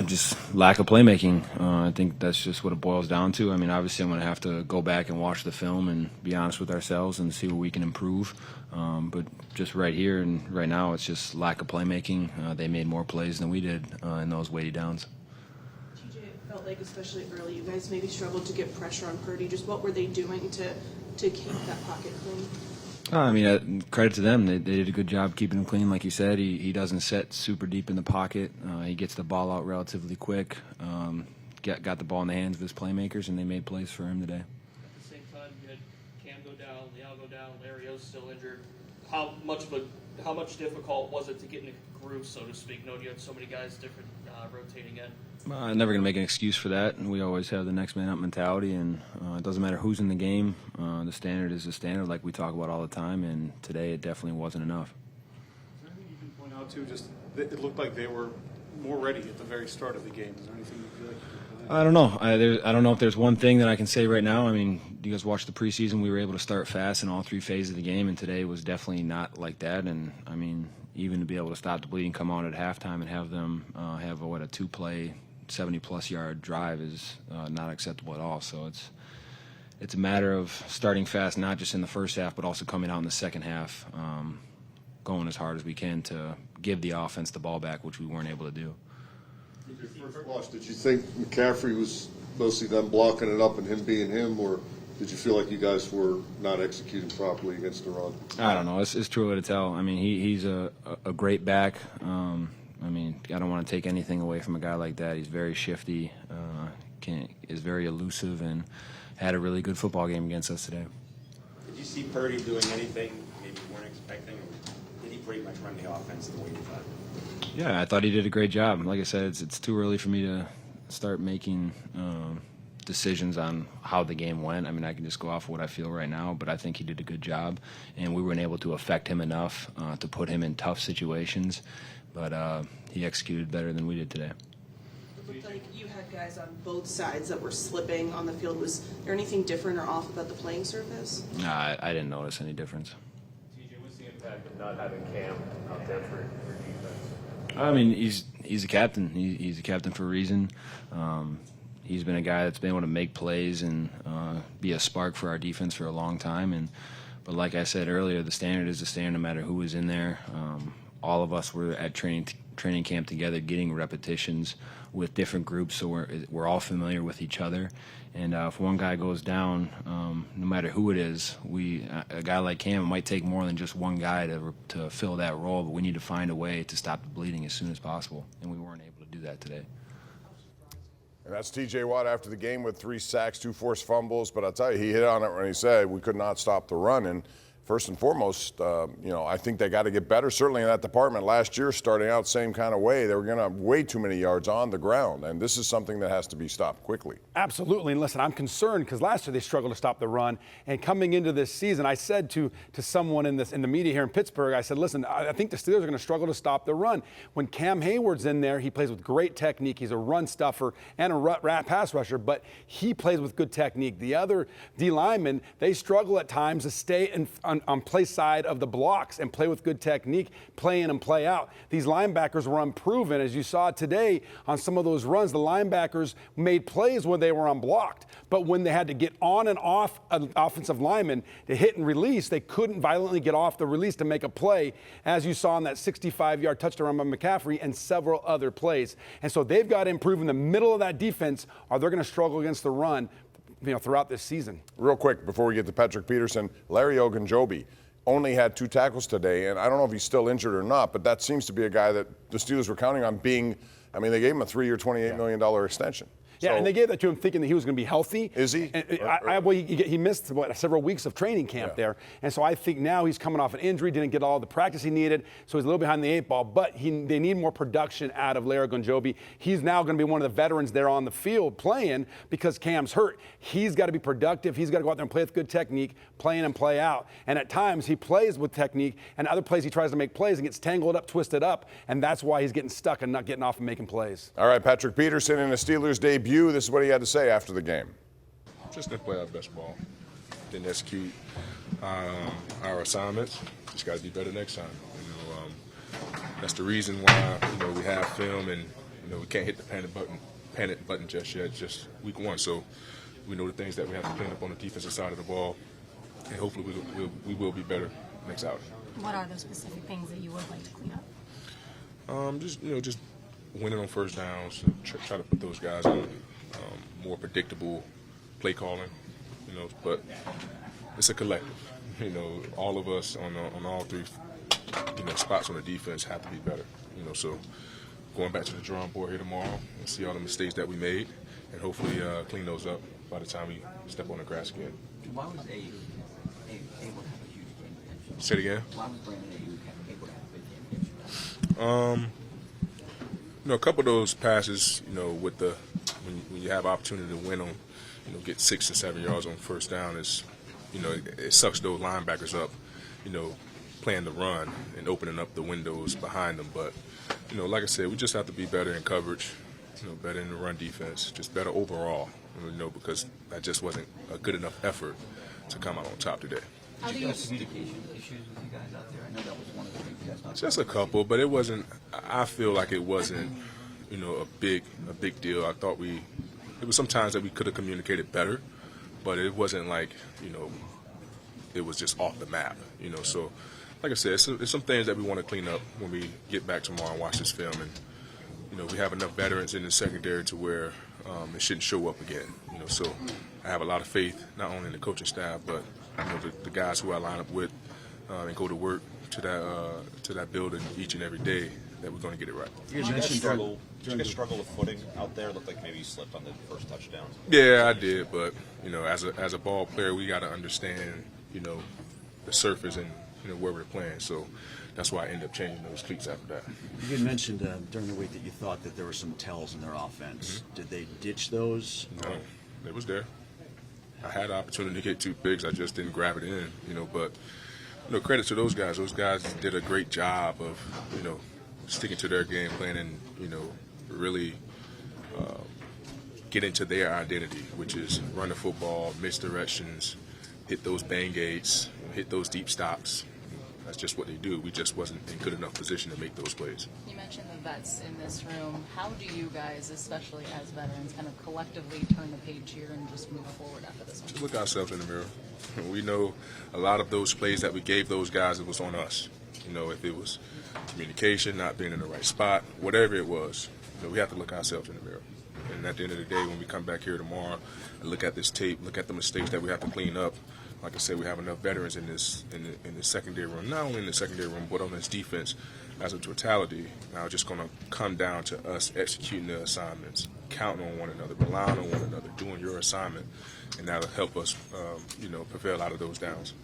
U: Just lack of playmaking. I think that's just what it boils down to. I mean, obviously I'm going to have to go back and watch the film and be honest with ourselves and see where we can improve. But just right here and right now, it's just lack of playmaking. They made more plays than we did in those weighty downs.
H: TJ, it felt like, especially early, you guys maybe struggled to get pressure on Purdy. Just what were they doing to keep that pocket clean?
U: I mean, credit to them. They did a good job keeping him clean. Like you said, he doesn't set super deep in the pocket. He gets the ball out relatively quick. Got the ball in the hands of his playmakers, and they made plays for him today.
L: At the same time, you had Cam go down, Leal go down, Lario's still injured. How much difficult was it to get in a groove, so to speak, knowing you had so many guys different rotating in?
U: I'm never going to make an excuse for that, and we always have the next man up mentality, and it doesn't matter who's in the game. The standard is the standard, like we talk about all the time, and today it definitely wasn't enough.
K: Is there anything you can point out, too? Just it looked like they were more ready at the very start of the game. Is there anything you feel like?
U: I don't know. I don't know if there's one thing that I can say right now. I mean, you guys watched the preseason. We were able to start fast in all 3 phases of the game, and today was definitely not like that. And, I mean, even to be able to stop the bleeding, come out at halftime, and have them have a 2-play, 70-plus yard drive is not acceptable at all. So it's a matter of starting fast, not just in the first half, but also coming out in the second half, going as hard as we can to give the offense the ball back, which we weren't able to do.
P: Your first watch, did you think McCaffrey was mostly them blocking it up and him being him, or did you feel like you guys were not executing properly against the run?
U: I don't know. It's too early to tell. I mean, he's a great back. I mean, I don't want to take anything away from a guy like that. He's very shifty, is very elusive, and had a really good football game against us today.
V: Did you see Purdy doing anything maybe you weren't expecting, or did he pretty much run the offense the way you thought?
U: Yeah, I thought he did a great job. Like I said, it's too early for me to start making decisions on how the game went. I mean, I can just go off of what I feel right now, but I think he did a good job, and we weren't able to affect him enough to put him in tough situations, but he executed better than we did today.
H: It looked like you had guys on both sides that were slipping on the field. Was there anything different or off about the playing surface?
U: Nah, I didn't notice any difference.
S: TJ, what's the impact of not having Cam out there for defense?
U: I mean, he's a captain. He's a captain for a reason. He's been a guy that's been able to make plays and be a spark for our defense for a long time. But like I said earlier, the standard is the standard no matter who is in there. All of us were at training camp together getting repetitions with different groups, so we're all familiar with each other. And if one guy goes down, no matter who it is, a guy like Cam, it might take more than just one guy to fill that role, but we need to find a way to stop the bleeding as soon as possible, and we weren't able to do that today.
B: And that's T.J. Watt after the game with 3 sacks, 2 forced fumbles. But I'll tell you, he hit on it when he said we could not stop the run. And first and foremost, I think they got to get better, certainly in that department. Last year, starting out same kind of way, they were going to have way too many yards on the ground, and this is something that has to be stopped quickly.
C: Absolutely, and listen, I'm concerned because last year they struggled to stop the run, and coming into this season, I said to someone in the media here in Pittsburgh, I said, listen, I think the Steelers are going to struggle to stop the run. When Cam Hayward's in there, he plays with great technique. He's a run stuffer and a pass rusher, but he plays with good technique. The other D linemen, they struggle at times to stay on play side of the blocks and play with good technique, play in and play out. These linebackers were unproven. As you saw today on some of those runs, the linebackers made plays when they were unblocked, but when they had to get on and off an offensive lineman to hit and release, they couldn't violently get off the release to make a play, as you saw on that 65-yard touchdown by McCaffrey and several other plays. And so they've got to improve in the middle of that defense, or they're going to struggle against the run throughout this season.
B: Real quick, before we get to Patrick Peterson, Larry Ogunjobi only had 2 tackles today, and I don't know if he's still injured or not, but that seems to be a guy that the Steelers were counting on being, they gave him a 3-year, $28 million extension.
C: Yeah, and they gave that to him thinking that he was going to be healthy.
B: Is he?
C: And he missed several weeks of training camp there, and so I think now he's coming off an injury, didn't get all the practice he needed, so he's a little behind the 8 ball. But they need more production out of Larry Ogunjobi. He's now going to be one of the veterans there on the field playing because Cam's hurt. He's got to be productive. He's got to go out there and play with good technique, play in and play out. And at times he plays with technique, and other plays he tries to make plays and gets tangled up, twisted up, and that's why he's getting stuck and not getting off and making plays.
B: All right, Patrick Peterson in a Steelers debut. This is what he had to say after the game.
T: Just didn't play our best ball. Didn't execute our assignments. Just got to be better next time. That's the reason why we have film and we can't hit the panic button just yet. Just week 1, so we know the things that we have to clean up on the defensive side of the ball, and hopefully we will be better next outing.
J: What are those specific things that you would like to clean up?
T: Just winning on first downs. Try to put those guys on more predictable play calling. But it's a collective. All of us on all 3 spots on the defense have to be better. So going back to the drawing board here tomorrow and see all the mistakes that we made, and hopefully clean those up by the time we step on the grass again.
Q: Why was A able to have a huge game?
T: Say it again.
Q: Why was Brandon able to have a big game?
T: A couple of those passes, with when you have opportunity to win them, get 6 and 7 yards on first down, it sucks those linebackers up, playing the run and opening up the windows behind them. But, like I said, we just have to be better in coverage, better in the run defense, just better overall, because that just wasn't a good enough effort to come out on top today.
Q: Did you have communication issues with you guys out there? I know that was one of the things you guys talked about.
T: Just a couple, but it wasn't. I feel like it wasn't, a big deal. I thought it was sometimes that we could have communicated better, but it wasn't like it was just off the map. So like I said, it's some things that we want to clean up when we get back tomorrow and watch this film, and we have enough veterans in the secondary to where it shouldn't show up again. So I have a lot of faith not only in the coaching staff, but the guys who I line up with and go to work to that building each and every day, that we're going to get it right.
D: Did you guys struggle with footing out there? It looked like maybe you slipped on the first touchdown.
T: Yeah, I did, but as a ball player, we got to understand the surface and where we're playing. So that's why I ended up changing those cleats after that.
G: You had mentioned during the week that you thought that there were some tells in their offense. Mm-hmm. Did they ditch those?
T: No, it was there. I had the opportunity to get 2 picks. I just didn't grab it in, but credit to those guys. Those guys did a great job of, sticking to their game plan and, really get into their identity, which is run the football, misdirections, hit those bang gates, hit those deep stops. That's just what they do. We just wasn't in good enough position to make those plays.
O: You mentioned the vets in this room. How do you guys, especially as veterans, kind of collectively turn the page here and just move forward after this one?
T: Just look ourselves in the mirror. We know a lot of those plays that we gave those guys, it was on us. If it was communication, not being in the right spot, whatever it was, we have to look ourselves in the mirror. And at the end of the day, when we come back here tomorrow and look at this tape, look at the mistakes that we have to clean up, like I said, we have enough veterans in this secondary room, not only in the secondary room, but on this defense as a totality. Now it's just going to come down to us executing the assignments, counting on one another, relying on one another, doing your assignment, and that'll help us, prevail out of those downs.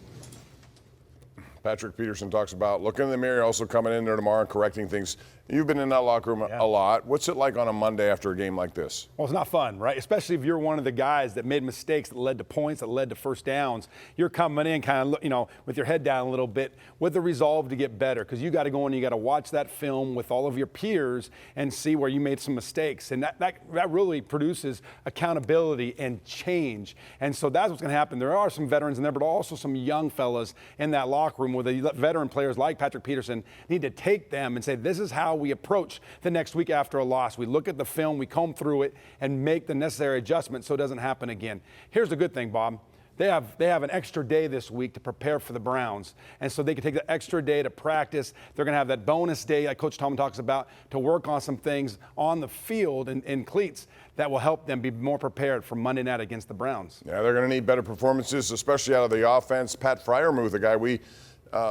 B: Patrick Peterson talks about looking in the mirror, also coming in there tomorrow and correcting things. You've been in that locker room a lot. What's it like on a Monday after a game like this?
C: Well, it's not fun, right? Especially if you're one of the guys that made mistakes that led to points, that led to first downs. You're coming in kind of, with your head down a little bit with the resolve to get better, because you got to go in and you got to watch that film with all of your peers and see where you made some mistakes. And that really produces accountability and change. And so that's what's going to happen. There are some veterans in there, but also some young fellas in that locker room where the veteran players like Patrick Peterson need to take them and say, this is how we approach the next week after a loss. We look at the film, we comb through it, and make the necessary adjustments so it doesn't happen again. Here's the good thing, Bob. They have an extra day this week to prepare for the Browns, and so they can take the extra day to practice. They're going to have that bonus day, like Coach Tomlin talks about, to work on some things on the field in cleats that will help them be more prepared for Monday night against the Browns.
B: Yeah, they're going to need better performances, especially out of the offense. Pat Freiermuth, a guy we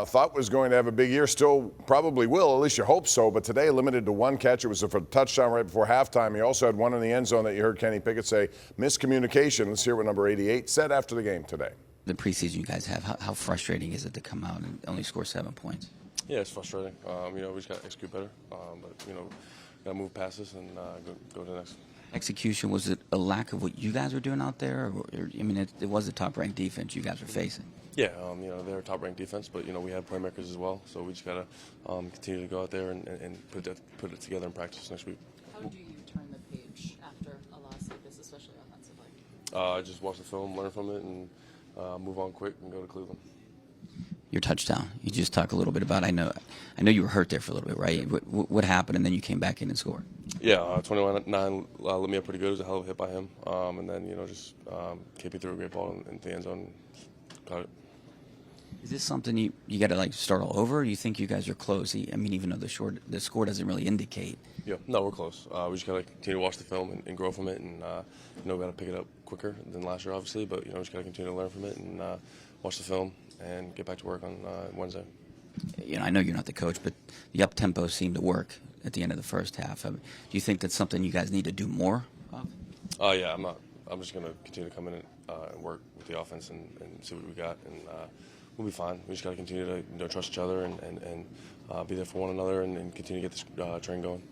B: thought was going to have a big year, still probably will, at least you hope so, but today limited to one catch. It was for a touchdown right before halftime. He also had one in the end zone that you heard Kenny Pickett say, miscommunication. Let's hear what number 88 said after the game today.
Q: The preseason you guys have, how frustrating is it to come out and only score 7 points?
E: Yeah, it's frustrating. We just got to execute better, but, got to move past this and go to the next.
Q: Execution, was it a lack of what you guys were doing out there? It was a top-ranked defense you guys were facing.
E: Yeah, they're a top-ranked defense, but, we have playmakers as well, so we just got to continue to go out there and put it together in practice next week.
O: How do you turn the page after a loss like this, especially offensively?
E: Just watch the film, learn from it, and move on quick and go to Cleveland.
Q: Your touchdown, you just talk a little bit about, I know you were hurt there for a little bit, right? What happened, and then you came back in and scored?
E: Yeah, 21-9 lit me up pretty good. It was a hell of a hit by him. And then, just KP threw a great ball into the end zone, caught it.
Q: Is this something you got to start all over? Or do you think you guys are close? Even though the score doesn't really indicate.
E: Yeah, no, we're close. We just got to continue to watch the film and grow from it, and we got to pick it up quicker than last year, obviously. But we just got to continue to learn from it and watch the film and get back to work on Wednesday.
Q: I know you're not the coach, but the up tempo seemed to work at the end of the first half. Do you think that's something you guys need to do more of?
E: Yeah, I'm just going to continue to come in and work with the offense and see what we got, and we'll be fine. We just got to continue to trust each other and be there for one another and continue to get this train going.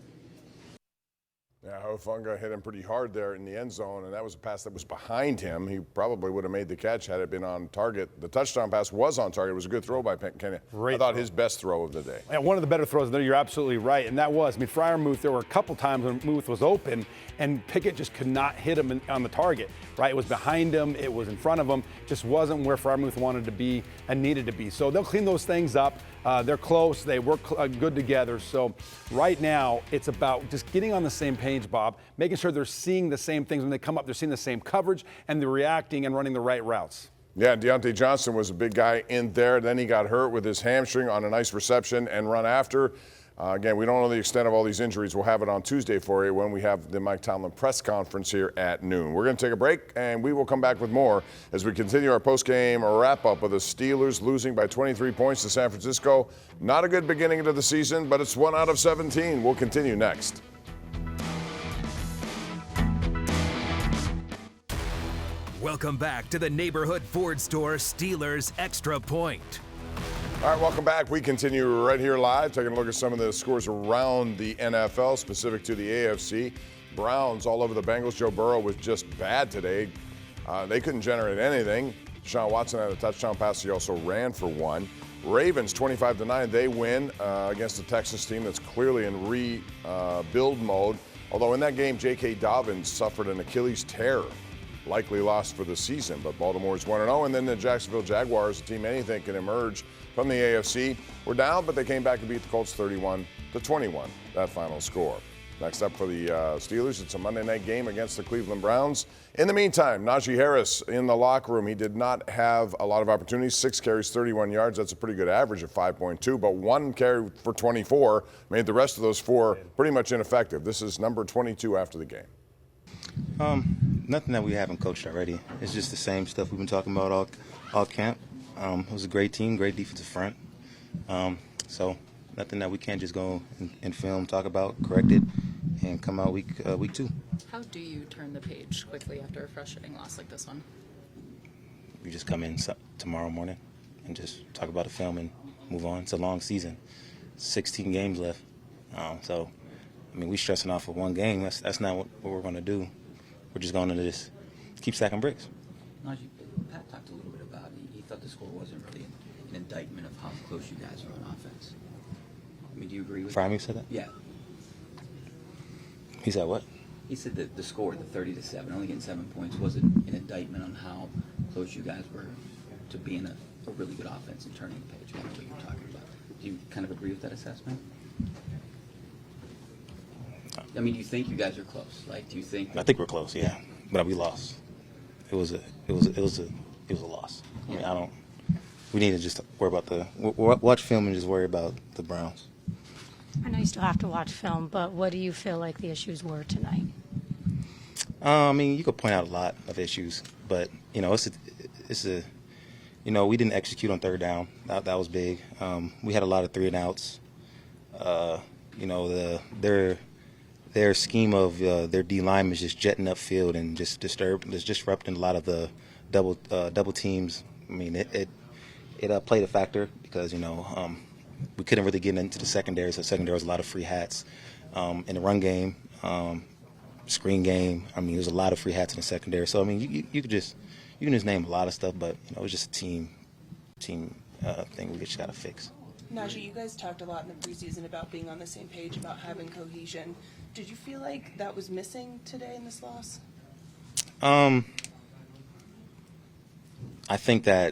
B: Yeah, Hofunga hit him pretty hard there in the end zone, and that was a pass that was behind him. He probably would have made the catch had it been on target. The touchdown pass was on target. It was a good throw by Kenny. I thought his best throw of the day.
C: Yeah, one of the better throws there, you're absolutely right, and that was, Freiermuth, there were a couple times when Muth was open, and Pickett just could not hit him on the target, right? It was behind him, it was in front of him, just wasn't where Freiermuth wanted to be and needed to be. So they'll clean those things up. They're close, they work good together. So right now, it's about just getting on the same page, Bob, making sure they're seeing the same things when they come up, they're seeing the same coverage, and they're reacting and running the right routes.
B: Yeah, Deontay Johnson was a big guy in there. Then he got hurt with his hamstring on a nice reception and run after. Again, we don't know the extent of all these injuries. We'll have it on Tuesday for you when we have the Mike Tomlin press conference here at noon. We're going to take a break, and we will come back with more as we continue our postgame wrap-up of the Steelers losing by 23 points to San Francisco. Not a good beginning to the season, but it's 1 out of 17. We'll continue next.
A: Welcome back to the Neighborhood Ford Store Steelers Extra Point.
B: All right, welcome back. We continue right here live, taking a look at some of the scores around the NFL, specific to the AFC. Browns all over the Bengals. Joe Burrow was just bad today. They couldn't generate anything. Deshaun Watson had a touchdown pass. He also ran for one. Ravens 25-9. They win against a Texas team that's clearly in rebuild mode. Although in that game, J.K. Dobbins suffered an Achilles tear. Likely lost for the season, but Baltimore's 1-0. And then the Jacksonville Jaguars, a team anything can emerge from the AFC, were down, but they came back to beat the Colts 31-21, that final score. Next up for the Steelers, it's a Monday night game against the Cleveland Browns. In the meantime, Najee Harris in the locker room. He did not have a lot of opportunities. 6 carries, 31 yards. That's a pretty good average of 5.2, but 1 carry for 24 made the rest of those 4 pretty much ineffective. This is number 22 after the game.
N: Nothing that we haven't coached already. It's just the same stuff we've been talking about all camp. It was a great team, great defensive front. So nothing that we can't just go and film, talk about, correct it, and come out week 2.
O: How do you turn the page quickly after a frustrating loss like this one?
N: We just come in tomorrow morning, and just talk about the film and move on. It's a long season, 16 games left. So, I mean, we stressing off for one game. That's not what we're going to do. We're just going to just keep stacking bricks.
Q: Najee, Pat talked a little bit about he thought the score wasn't really an indictment of how close you guys are on offense. I mean, do you agree with
N: Freiermuth said that?
Q: Yeah.
N: He said what?
Q: He said that the score, the 30-7, only getting 7 points, wasn't an indictment on how close you guys were to being a really good offense and turning the page. Kind of what you're talking about. Do you kind of agree with that assessment? I mean, do you think you guys are close? Like, do you think?
N: I think we're close, yeah. But we lost. It was a loss. I mean, we need to just worry about watch film and just worry about the Browns.
I: I know you still have to watch film, but what do you feel like the issues were tonight?
N: I mean, you could point out a lot of issues, but it's a we didn't execute on third down. That was big. We had a lot of 3-and-outs. Their scheme of their D linemen is just jetting upfield and just disrupting a lot of the double teams. I mean, it played a factor because we couldn't really get into the secondary. So the secondary was a lot of free hats in the run game, screen game. I mean, there's a lot of free hats in the secondary. So I mean, you can just name a lot of stuff, but it was just a team thing we just got to fix.
H: Najee, you guys talked a lot in the preseason about being on the same page, about having cohesion. Did you feel like that was missing today in this loss?
N: I think we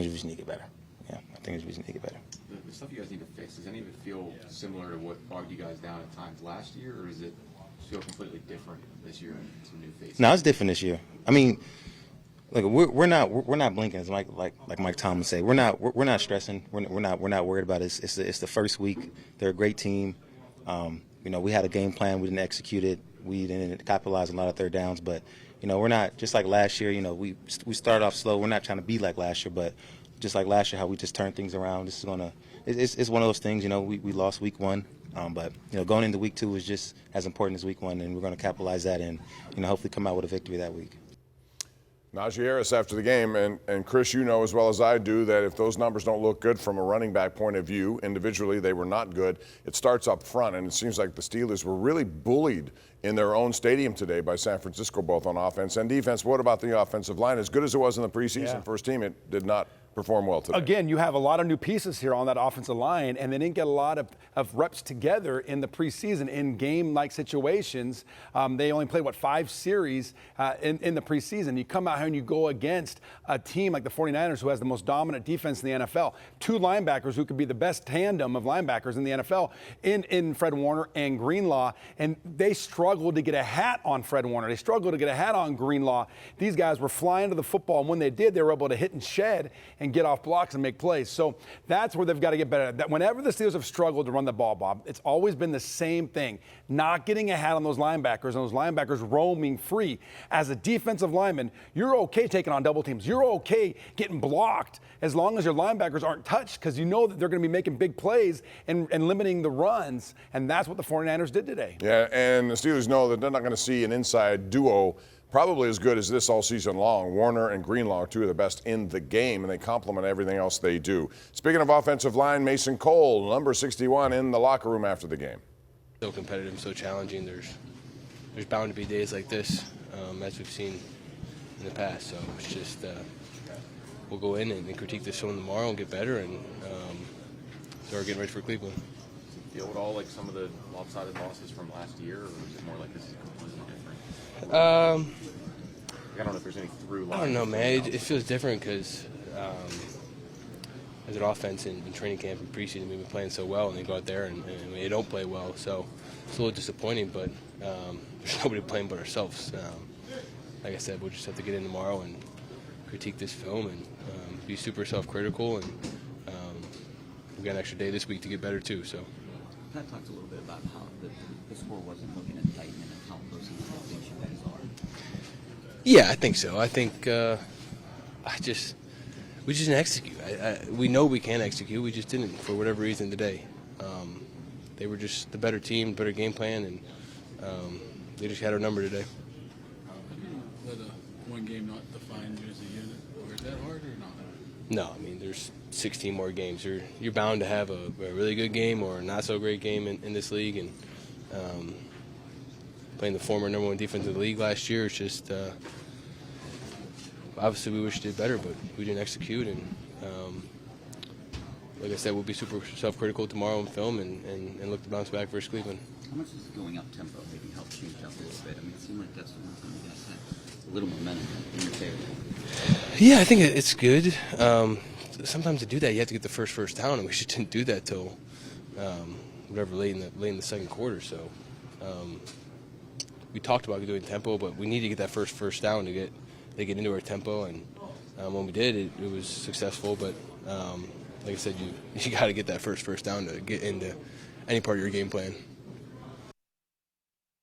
N: just need to get better. Yeah, I think we just need to get better.
R: The stuff you guys need to fix, does any of it feel similar to what bogged you guys down at times last year, or does it feel completely different this year and some new faces?
N: No, it's different this year. I mean, like we're not blinking, as like Mike Tomlin said. We're not stressing. We're not worried about it. It's the first week. They're a great team. We had a game plan. We didn't execute it. We didn't capitalize on a lot of third downs. But we're not just like last year. We started off slow. We're not trying to be like last year, but just like last year, how we just turned things around. This is it's one of those things. We lost week 1. But going into week 2 is just as important as week 1, and we're going to capitalize that and hopefully come out with a victory that week.
B: Najee Harris after the game, and Chris, you know as well as I do that if those numbers don't look good from a running back point of view, individually they were not good. It starts up front, and it seems like the Steelers were really bullied in their own stadium today by San Francisco, both on offense and defense. What about the offensive line? As good as it was in the preseason first team, it did not perform well today.
C: Again, you have a lot of new pieces here on that offensive line, and they didn't get a lot of reps together in the preseason in game-like situations. They only played, 5 series in the preseason. You come out here and you go against a team like the 49ers who has the most dominant defense in the NFL. 2 linebackers who could be the best tandem of linebackers in the NFL in Fred Warner and Greenlaw, and they struggled to get a hat on Fred Warner. They struggled to get a hat on Greenlaw. These guys were flying to the football, and when they did, they were able to hit and shed and get off blocks and make plays. So that's where they've got to get better. That whenever the Steelers have struggled to run the ball, Bob, it's always been the same thing. Not getting a hat on those linebackers and those linebackers roaming free. As a defensive lineman, you're okay taking on double teams. You're okay getting blocked as long as your linebackers aren't touched because you know that they're going to be making big plays and limiting the runs. And that's what the 49ers did today.
B: Yeah, and the Steelers know that they're not going to see an inside duo probably as good as this all season long. Warner and Greenlaw are 2 of the best in the game, and they complement everything else they do. Speaking of offensive line, Mason Cole, number 61, in the locker room after the game.
E: So competitive, so challenging. There's bound to be days like this, as we've seen in the past. So it's just we'll go in and critique this film tomorrow and get better, and start getting ready for Cleveland.
R: Does it feel at all like some of the lopsided losses from last year, or is it more like this is completely different?
E: I
R: don't know if there's any through line.
E: I don't know, man. It feels different because as an offense in training camp and preseason, we've been playing so well, and they go out there and they don't play well. So it's a little disappointing, but there's nobody playing but ourselves. Like I said, we'll just have to get in tomorrow and critique this film and be super self-critical. And we've got an extra day this week to get better too. So.
Q: Pat talked a little bit about how the score wasn't looking indictment and how close he thinks you guys are.
E: Yeah, I think so. I think we just didn't execute. We know we can execute. We just didn't for whatever reason today. They were just the better team, better game plan, and they just had our number today.
F: one game not define you as a unit? Or is that hard or not?
M: No, I mean, there's 16 more games. You're bound to have a really good game or a not so great game in this league, and playing the former number 1 defense in the league last year, it's just obviously we wish we did better, but we didn't execute. And like I said, we'll be super self-critical tomorrow in film and look to bounce back versus Cleveland.
Q: How much does going up tempo maybe help change up a little bit? I mean, it seemed like that's the one time you guys had a little momentum in your favor.
M: Yeah, I think it's good. Sometimes to do that, you have to get the first down, and we just didn't do that till late in the second quarter. So we talked about doing tempo, but we need to get that first down to get into our tempo. And when we did, it was successful. But like I said, you got to get that first down to get into any part of your game plan.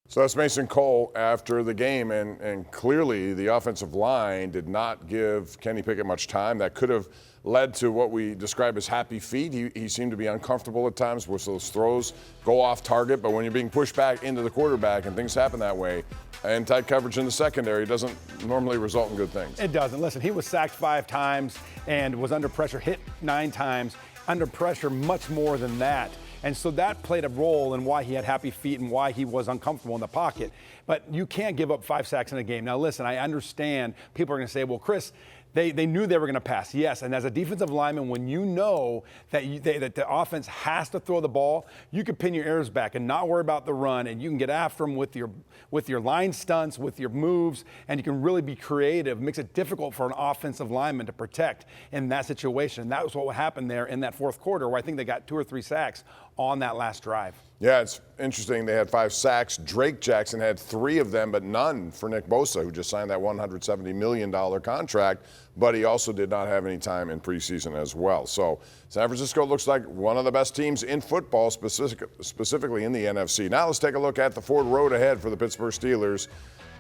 B: So that's Mason Cole after the game, and clearly the offensive line did not give Kenny Pickett much time. That could have led to what we describe as happy feet. He seemed to be uncomfortable at times with those throws, go off target, but when you're being pushed back into the quarterback and things happen that way, and tight coverage in the secondary doesn't normally result in good things.
C: It doesn't. Listen, he was sacked 5 times and was under pressure, hit 9 times, under pressure much more than that. And so that played a role in why he had happy feet and why he was uncomfortable in the pocket. But you can't give up 5 sacks in a game. Now, listen, I understand people are going to say, well, Chris, they knew they were going to pass. Yes, and as a defensive lineman, when you know that that the offense has to throw the ball, you can pin your ears back and not worry about the run, and you can get after them with your line stunts, with your moves, and you can really be creative. It makes it difficult for an offensive lineman to protect in that situation. That was what happened there in that fourth quarter, where I think they got 2 or 3 sacks on that last drive.
B: Yeah, it's interesting. They had 5 sacks. Drake Jackson had 3 of them, but none for Nick Bosa, who just signed that $170 million contract, but he also did not have any time in preseason as well. So San Francisco looks like one of the best teams in football, specifically in the NFC. Now let's take a look at the Ford road ahead for the Pittsburgh Steelers,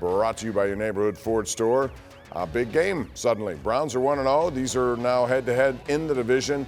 B: brought to you by your neighborhood Ford store. A big game suddenly. Browns are 1-0. These are now head-to-head in the division.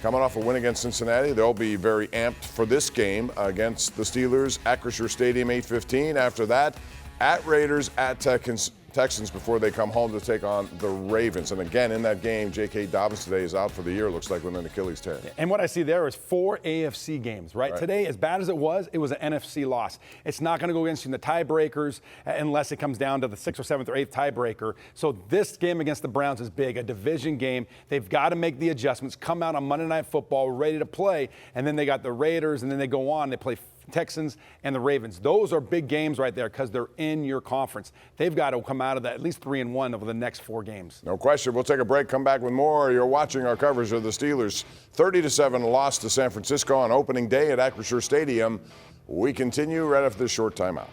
B: Coming off a win against Cincinnati, they'll be very amped for this game against the Steelers at Acrisure Stadium, 8:15. After that, at Raiders, at Texans before they come home to take on the Ravens. And again, in that game, J.K. Dobbins today is out for the year, looks like, with an Achilles tear.
C: And what I see there is 4 AFC games, right? Today, as bad as it was an NFC loss. It's not going to go against you in the tiebreakers unless it comes down to the 6th or 7th or 8th tiebreaker. So this game against the Browns is big, a division game. They've got to make the adjustments, come out on Monday Night Football ready to play, and then they got the Raiders, and then they go on, they play Texans and the Ravens. Those are big games right there because they're in your conference. They've got to come out of that at least 3-1 over the next 4 games.
B: No question. We'll take a break, come back with more. You're watching our coverage of the Steelers' 30-7 loss to San Francisco on opening day at Acrisure Stadium. We continue right after this short timeout.